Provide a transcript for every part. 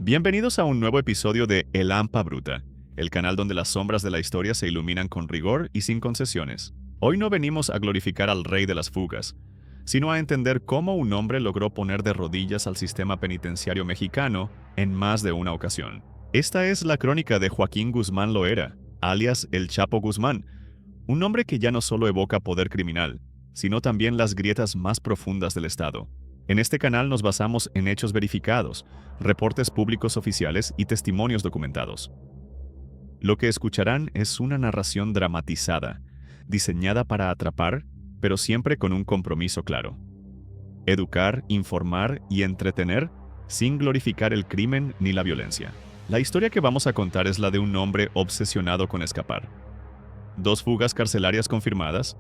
Bienvenidos a un nuevo episodio de El Hampa Bruta, el canal donde las sombras de la historia se iluminan con rigor y sin concesiones. Hoy no venimos a glorificar al rey de las fugas, sino a entender cómo un hombre logró poner de rodillas al sistema penitenciario mexicano en más de una ocasión. Esta es la crónica de Joaquín Guzmán Loera, alias El Chapo Guzmán, un hombre que ya no solo evoca poder criminal, sino también las grietas más profundas del Estado. En este canal nos basamos en hechos verificados, reportes públicos oficiales y testimonios documentados. Lo que escucharán es una narración dramatizada, diseñada para atrapar, pero siempre con un compromiso claro: educar, informar y entretener sin glorificar el crimen ni la violencia. La historia que vamos a contar es la de un hombre obsesionado con escapar. 2 fugas carcelarias confirmadas,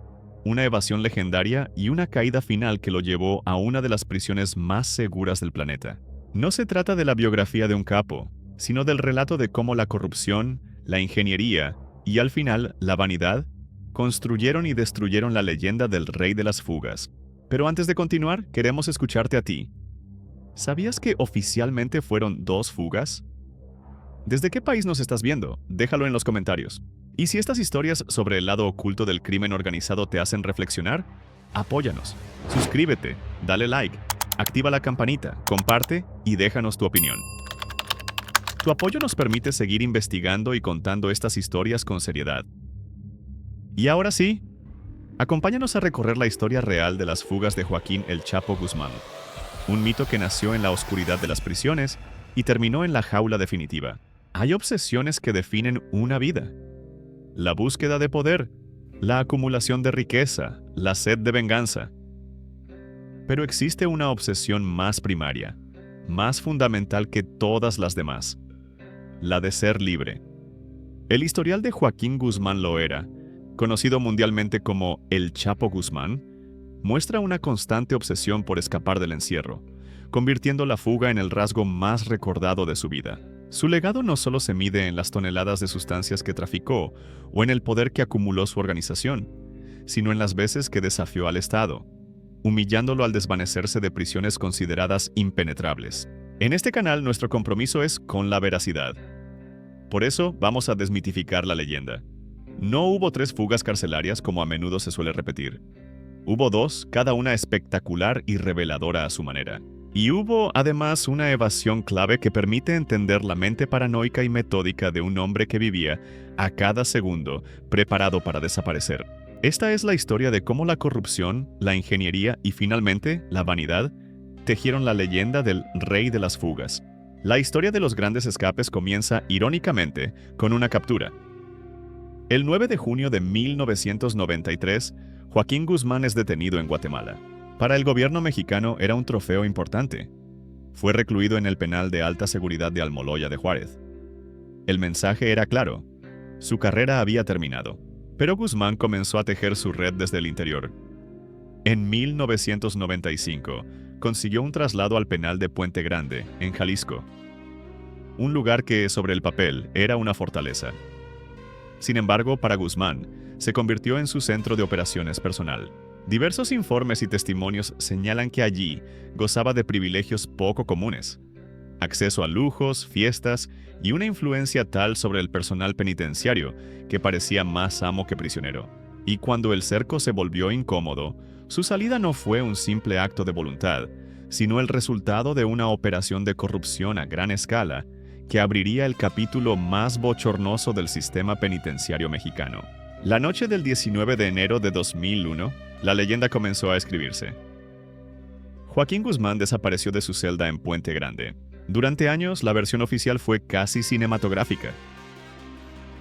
una evasión legendaria y una caída final que lo llevó a una de las prisiones más seguras del planeta. No se trata de la biografía de un capo, sino del relato de cómo la corrupción, la ingeniería y al final la vanidad construyeron y destruyeron la leyenda del rey de las fugas. Pero antes de continuar, queremos escucharte a ti. ¿Sabías que oficialmente fueron 2 fugas? ¿Desde qué país nos estás viendo? Déjalo en los comentarios. Y si estas historias sobre el lado oculto del crimen organizado te hacen reflexionar, apóyanos, suscríbete, dale like, activa la campanita, comparte y déjanos tu opinión. Tu apoyo nos permite seguir investigando y contando estas historias con seriedad. Y ahora sí, acompáñanos a recorrer la historia real de las fugas de Joaquín El Chapo Guzmán, un mito que nació en la oscuridad de las prisiones y terminó en la jaula definitiva. Hay obsesiones que definen una vida: la búsqueda de poder, la acumulación de riqueza, la sed de venganza. Pero existe una obsesión más primaria, más fundamental que todas las demás: la de ser libre. El historial de Joaquín Guzmán Loera, conocido mundialmente como El Chapo Guzmán, muestra una constante obsesión por escapar del encierro, convirtiendo la fuga en el rasgo más recordado de su vida. Su legado no solo se mide en las toneladas de sustancias que traficó o en el poder que acumuló su organización, sino en las veces que desafió al Estado, humillándolo al desvanecerse de prisiones consideradas impenetrables. En este canal nuestro compromiso es con la veracidad. Por eso vamos a desmitificar la leyenda. No hubo 3 fugas carcelarias como a menudo se suele repetir. Hubo 2, cada una espectacular y reveladora a su manera. Y hubo, además, una evasión clave que permite entender la mente paranoica y metódica de un hombre que vivía, a cada segundo, preparado para desaparecer. Esta es la historia de cómo la corrupción, la ingeniería y, finalmente, la vanidad tejieron la leyenda del rey de las fugas. La historia de los grandes escapes comienza, irónicamente, con una captura. El 9 de junio de 1993, Joaquín Guzmán es detenido en Guatemala. Para el gobierno mexicano era un trofeo importante. Fue recluido en el penal de alta seguridad de Almoloya de Juárez. El mensaje era claro: su carrera había terminado, pero Guzmán comenzó a tejer su red desde el interior. En 1995, consiguió un traslado al penal de Puente Grande, en Jalisco, un lugar que, sobre el papel, era una fortaleza. Sin embargo, para Guzmán, se convirtió en su centro de operaciones personal. Diversos informes y testimonios señalan que allí gozaba de privilegios poco comunes: acceso a lujos, fiestas y una influencia tal sobre el personal penitenciario que parecía más amo que prisionero. Y cuando el cerco se volvió incómodo, su salida no fue un simple acto de voluntad, sino el resultado de una operación de corrupción a gran escala que abriría el capítulo más bochornoso del sistema penitenciario mexicano. La noche del 19 de enero de 2001, la leyenda comenzó a escribirse. Joaquín Guzmán desapareció de su celda en Puente Grande. Durante años, la versión oficial fue casi cinematográfica.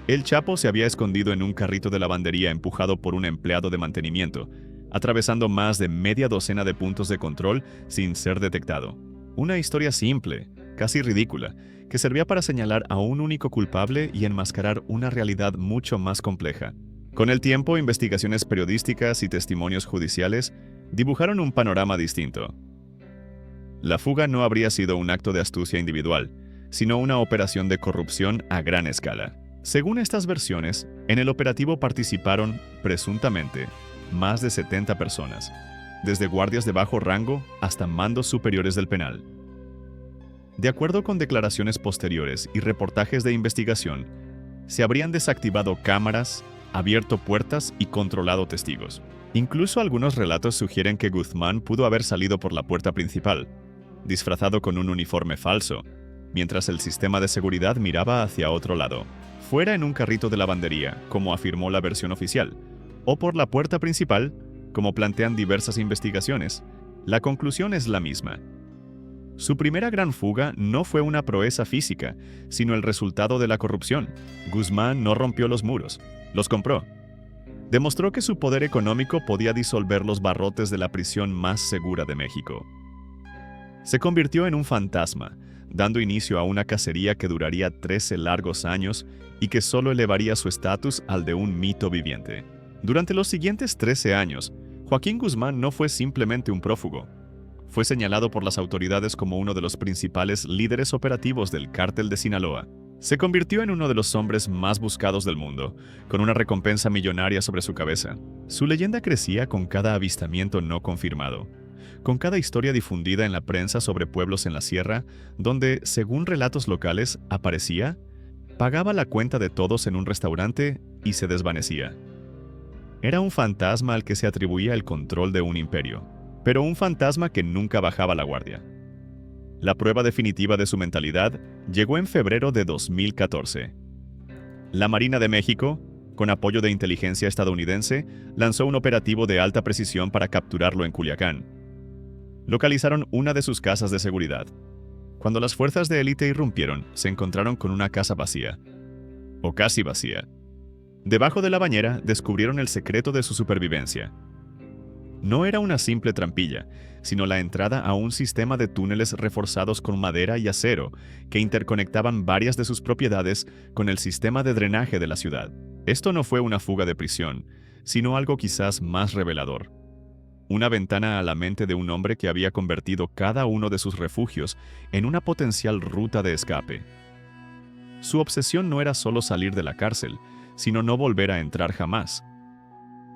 El Chapo se había escondido en un carrito de lavandería empujado por un empleado de mantenimiento, atravesando más de media docena de puntos de control sin ser detectado. Una historia simple, casi ridícula, que servía para señalar a un único culpable y enmascarar una realidad mucho más compleja. Con el tiempo, investigaciones periodísticas y testimonios judiciales dibujaron un panorama distinto. La fuga no habría sido un acto de astucia individual, sino una operación de corrupción a gran escala. Según estas versiones, en el operativo participaron, presuntamente, más de 70 personas, desde guardias de bajo rango hasta mandos superiores del penal. De acuerdo con declaraciones posteriores y reportajes de investigación, se habrían desactivado cámaras, abierto puertas y controlado testigos. Incluso algunos relatos sugieren que Guzmán pudo haber salido por la puerta principal, disfrazado con un uniforme falso, mientras el sistema de seguridad miraba hacia otro lado, fuera en un carrito de lavandería, como afirmó la versión oficial, o por la puerta principal, como plantean diversas investigaciones. La conclusión es la misma. Su primera gran fuga no fue una proeza física, sino el resultado de la corrupción. Guzmán no rompió los muros, los compró. Demostró que su poder económico podía disolver los barrotes de la prisión más segura de México. Se convirtió en un fantasma, dando inicio a una cacería que duraría 13 largos años y que solo elevaría su estatus al de un mito viviente. Durante los siguientes 13 años, Joaquín Guzmán no fue simplemente un prófugo. Fue señalado por las autoridades como uno de los principales líderes operativos del Cártel de Sinaloa. Se convirtió en uno de los hombres más buscados del mundo, con una recompensa millonaria sobre su cabeza. Su leyenda crecía con cada avistamiento no confirmado, con cada historia difundida en la prensa sobre pueblos en la sierra, donde, según relatos locales, aparecía, pagaba la cuenta de todos en un restaurante y se desvanecía. Era un fantasma al que se atribuía el control de un imperio, pero un fantasma que nunca bajaba la guardia. La prueba definitiva de su mentalidad llegó en febrero de 2014. La Marina de México, con apoyo de inteligencia estadounidense, lanzó un operativo de alta precisión para capturarlo en Culiacán. Localizaron una de sus casas de seguridad. Cuando las fuerzas de élite irrumpieron, se encontraron con una casa vacía, o casi vacía. Debajo de la bañera descubrieron el secreto de su supervivencia. No era una simple trampilla, sino la entrada a un sistema de túneles reforzados con madera y acero que interconectaban varias de sus propiedades con el sistema de drenaje de la ciudad. Esto no fue una fuga de prisión, sino algo quizás más revelador. Una ventana a la mente de un hombre que había convertido cada uno de sus refugios en una potencial ruta de escape. Su obsesión no era solo salir de la cárcel, sino no volver a entrar jamás.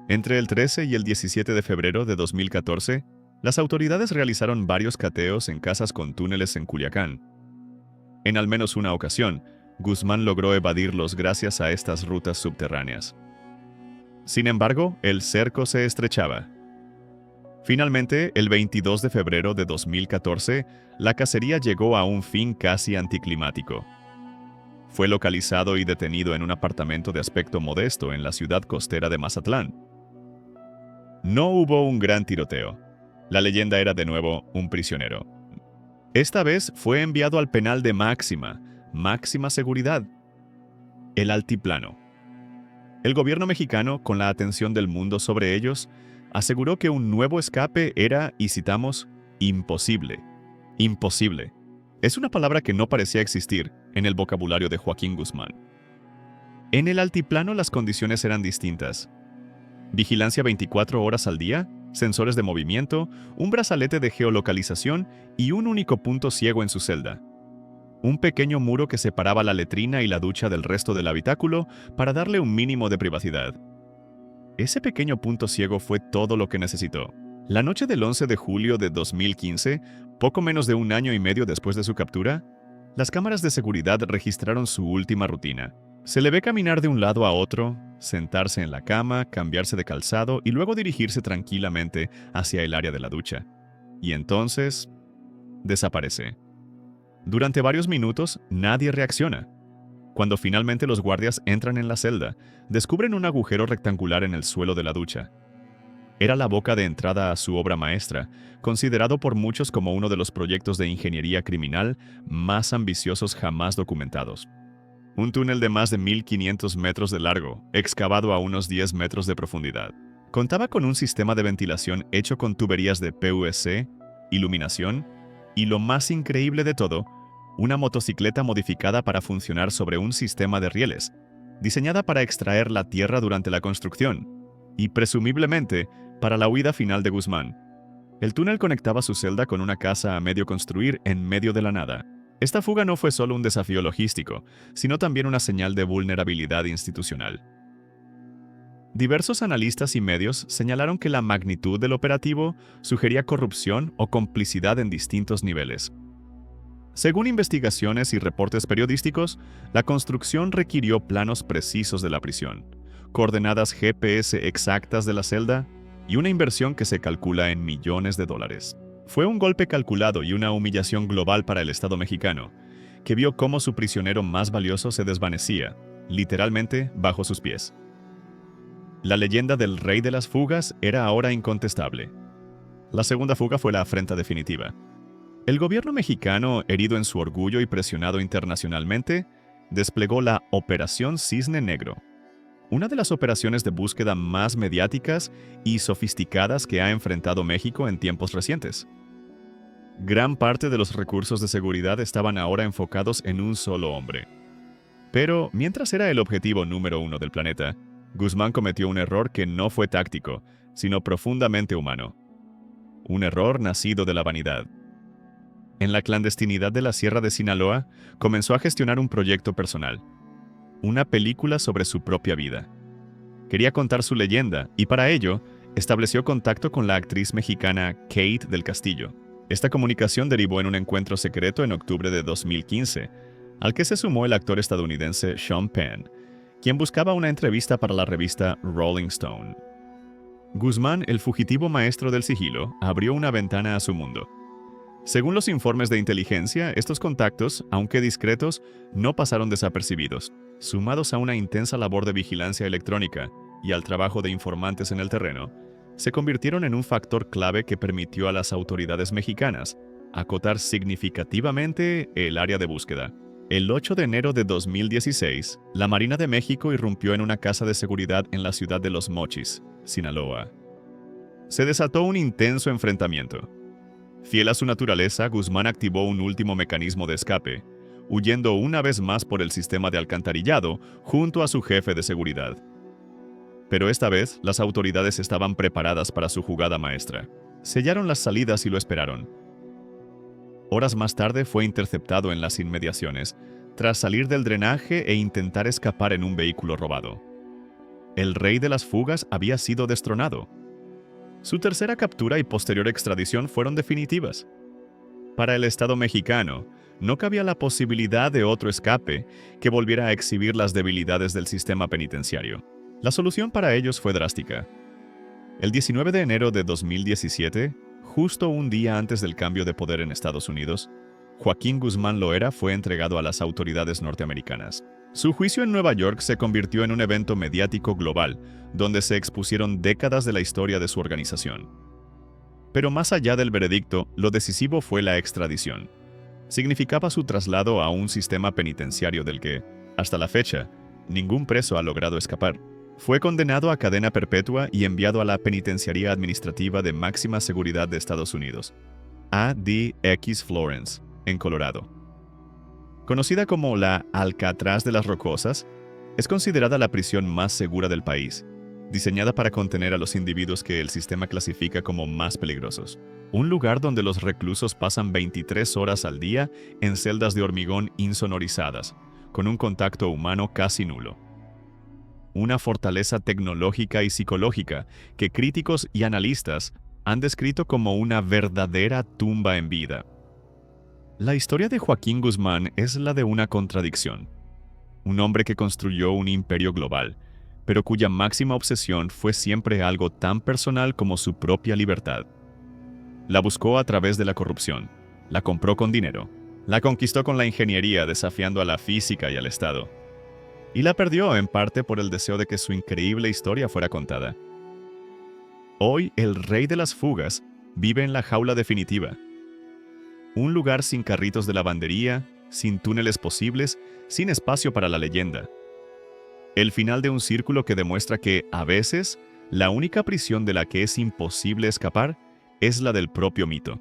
Entre el 13 y el 17 de febrero de 2014, las autoridades realizaron varios cateos en casas con túneles en Culiacán. En al menos una ocasión, Guzmán logró evadirlos gracias a estas rutas subterráneas. Sin embargo, el cerco se estrechaba. Finalmente, el 22 de febrero de 2014, la cacería llegó a un fin casi anticlimático. Fue localizado y detenido en un apartamento de aspecto modesto en la ciudad costera de Mazatlán. No hubo un gran tiroteo. La leyenda era de nuevo un prisionero. Esta vez fue enviado al penal de máxima seguridad, el Altiplano. El gobierno mexicano, con la atención del mundo sobre ellos, aseguró que un nuevo escape era, y citamos, imposible. Imposible. Es una palabra que no parecía existir en el vocabulario de Joaquín Guzmán. En el Altiplano las condiciones eran distintas. Vigilancia 24 horas al día, sensores de movimiento, un brazalete de geolocalización y un único punto ciego en su celda. Un pequeño muro que separaba la letrina y la ducha del resto del habitáculo para darle un mínimo de privacidad. Ese pequeño punto ciego fue todo lo que necesitó. La noche del 11 de julio de 2015, poco menos de un año y medio después de su captura, las cámaras de seguridad registraron su última rutina. Se le ve caminar de un lado a otro, sentarse en la cama, cambiarse de calzado y luego dirigirse tranquilamente hacia el área de la ducha. Y entonces, desaparece. Durante varios minutos, nadie reacciona. Cuando finalmente los guardias entran en la celda, descubren un agujero rectangular en el suelo de la ducha. Era la boca de entrada a su obra maestra, considerado por muchos como uno de los proyectos de ingeniería criminal más ambiciosos jamás documentados. Un túnel de más de 1.500 metros de largo, excavado a unos 10 metros de profundidad. Contaba con un sistema de ventilación hecho con tuberías de PVC, iluminación y, lo más increíble de todo, una motocicleta modificada para funcionar sobre un sistema de rieles, diseñada para extraer la tierra durante la construcción y, presumiblemente, para la huida final de Guzmán. El túnel conectaba su celda con una casa a medio construir en medio de la nada. Esta fuga no fue solo un desafío logístico, sino también una señal de vulnerabilidad institucional. Diversos analistas y medios señalaron que la magnitud del operativo sugería corrupción o complicidad en distintos niveles. Según investigaciones y reportes periodísticos, la construcción requirió planos precisos de la prisión, coordenadas GPS exactas de la celda y una inversión que se calcula en millones de dólares. Fue un golpe calculado y una humillación global para el Estado mexicano, que vio cómo su prisionero más valioso se desvanecía, literalmente bajo sus pies. La leyenda del rey de las fugas era ahora incontestable. La segunda fuga fue la afrenta definitiva. El gobierno mexicano, herido en su orgullo y presionado internacionalmente, desplegó la Operación Cisne Negro, una de las operaciones de búsqueda más mediáticas y sofisticadas que ha enfrentado México en tiempos recientes. Gran parte de los recursos de seguridad estaban ahora enfocados en un solo hombre. Pero, mientras era el objetivo número 1 del planeta, Guzmán cometió un error que no fue táctico, sino profundamente humano. Un error nacido de la vanidad. En la clandestinidad de la Sierra de Sinaloa, comenzó a gestionar un proyecto personal. Una película sobre su propia vida. Quería contar su leyenda y para ello, estableció contacto con la actriz mexicana Kate del Castillo. Esta comunicación derivó en un encuentro secreto en octubre de 2015, al que se sumó el actor estadounidense Sean Penn, quien buscaba una entrevista para la revista Rolling Stone. Guzmán, el fugitivo maestro del sigilo, abrió una ventana a su mundo. Según los informes de inteligencia, estos contactos, aunque discretos, no pasaron desapercibidos. Sumados a una intensa labor de vigilancia electrónica y al trabajo de informantes en el terreno, se convirtieron en un factor clave que permitió a las autoridades mexicanas acotar significativamente el área de búsqueda. El 8 de enero de 2016, la Marina de México irrumpió en una casa de seguridad en la ciudad de Los Mochis, Sinaloa. Se desató un intenso enfrentamiento. Fiel a su naturaleza, Guzmán activó un último mecanismo de escape, huyendo una vez más por el sistema de alcantarillado junto a su jefe de seguridad. Pero esta vez, las autoridades estaban preparadas para su jugada maestra. Sellaron las salidas y lo esperaron. Horas más tarde fue interceptado en las inmediaciones, tras salir del drenaje e intentar escapar en un vehículo robado. El rey de las fugas había sido destronado. Su tercera captura y posterior extradición fueron definitivas. Para el Estado mexicano, no cabía la posibilidad de otro escape que volviera a exhibir las debilidades del sistema penitenciario. La solución para ellos fue drástica. El 19 de enero de 2017, justo un día antes del cambio de poder en Estados Unidos, Joaquín Guzmán Loera fue entregado a las autoridades norteamericanas. Su juicio en Nueva York se convirtió en un evento mediático global, donde se expusieron décadas de la historia de su organización. Pero más allá del veredicto, lo decisivo fue la extradición. Significaba su traslado a un sistema penitenciario del que, hasta la fecha, ningún preso ha logrado escapar. Fue condenado a cadena perpetua y enviado a la Penitenciaría Administrativa de Máxima Seguridad de Estados Unidos, ADX Florence, en Colorado. Conocida como la Alcatraz de las Rocosas, es considerada la prisión más segura del país, diseñada para contener a los individuos que el sistema clasifica como más peligrosos. Un lugar donde los reclusos pasan 23 horas al día en celdas de hormigón insonorizadas, con un contacto humano casi nulo. Una fortaleza tecnológica y psicológica que críticos y analistas han descrito como una verdadera tumba en vida. La historia de Joaquín Guzmán es la de una contradicción. Un hombre que construyó un imperio global, pero cuya máxima obsesión fue siempre algo tan personal como su propia libertad. La buscó a través de la corrupción, la compró con dinero, la conquistó con la ingeniería desafiando a la física y al Estado, y la perdió en parte por el deseo de que su increíble historia fuera contada. Hoy, el rey de las fugas vive en la jaula definitiva. Un lugar sin carritos de lavandería, sin túneles posibles, sin espacio para la leyenda. El final de un círculo que demuestra que, a veces, la única prisión de la que es imposible escapar es la del propio mito.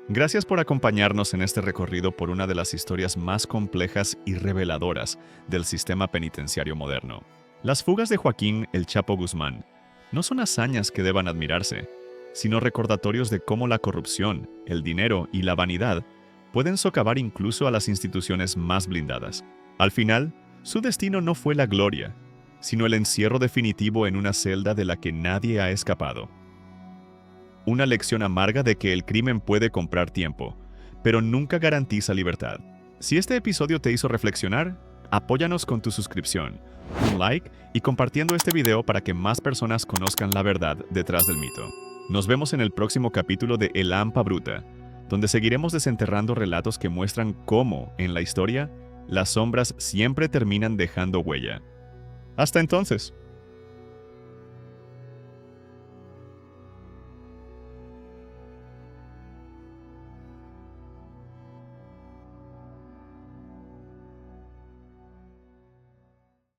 Gracias por acompañarnos en este recorrido por una de las historias más complejas y reveladoras del sistema penitenciario moderno. Las fugas de Joaquín "El Chapo" Guzmán no son hazañas que deban admirarse, sino recordatorios de cómo la corrupción, el dinero y la vanidad pueden socavar incluso a las instituciones más blindadas. Al final, su destino no fue la gloria, sino el encierro definitivo en una celda de la que nadie ha escapado. Una lección amarga de que el crimen puede comprar tiempo, pero nunca garantiza libertad. Si este episodio te hizo reflexionar, apóyanos con tu suscripción, un like y compartiendo este video para que más personas conozcan la verdad detrás del mito. Nos vemos en el próximo capítulo de El Hampa Bruta, donde seguiremos desenterrando relatos que muestran cómo, en la historia, las sombras siempre terminan dejando huella. Hasta entonces.